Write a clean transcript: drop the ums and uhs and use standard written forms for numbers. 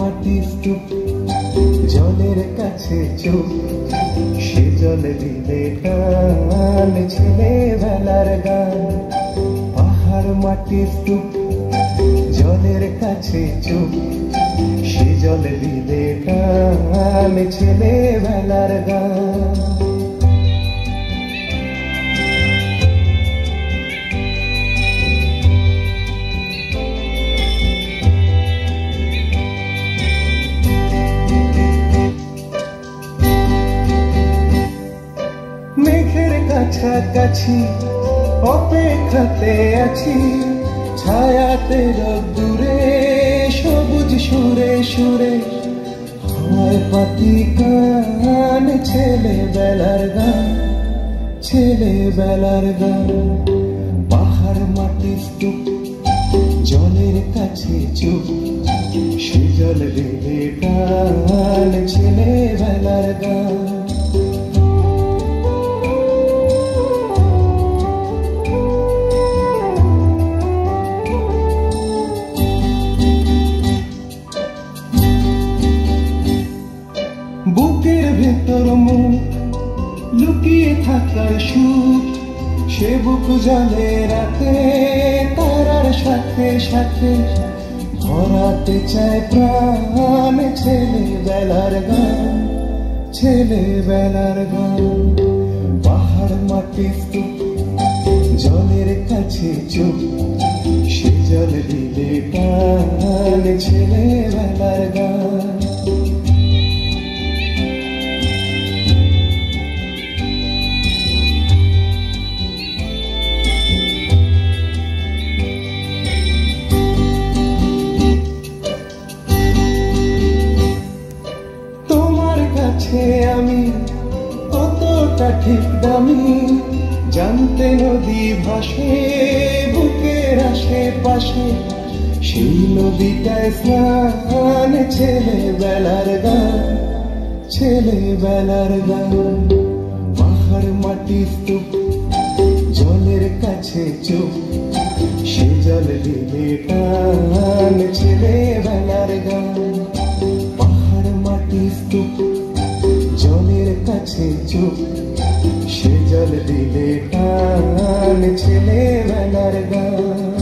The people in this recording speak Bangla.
মাটির স্তূপ, জলের কাছে চোখ, সে জল দিলে টান, ছেলেবেলার গান। পাহাড় মাটির স্তূপ, জলের কাছে চোখ, সে জল দিলে টান, ছেলেবেলার গান। মেঘের কাছাকাছি অপেক্ষাতে আছি, ছায়াতে রোদ্দুরে সবুজ সুরে সুরে হয় পাতি গান, ছেলেবেলার গান, ছেলেবেলার গান। পাহাড় মাটির স্তূপ, জলের কাছে চুপ, সে জল দিলে টান, ছেলেবেলার গান। বুকের ভেতর মুখ লুকিয়ে থাকার সুখ, সে বুক জলে রাতে তারার সাথে সাথে ভরাতে চায় প্রাণ, ছেলেবেলার গান, ছেলেবেলার গান। পাহাড় মাটির স্তূপ, জলের কাছে চুপ, সে জল দিলে টান, ছেলেবেলার গান। আমি কতটা ঠিক দামি, জানতে নদী ভাসে বুকের আশেপাশে, সেই নদীটায় স্নান, ছেলেবেলার গান, ছেলেবেলার গান। পাহাড় মাটির স্তূপ, জলের কাছে চোখ, সে জল দিলে টান, ছেলেবেলার গান। পাহাড় মাটির স্তূপ, জলের কাছে চুপ, সে জল দিলে টান, ছেলেবেলার গান।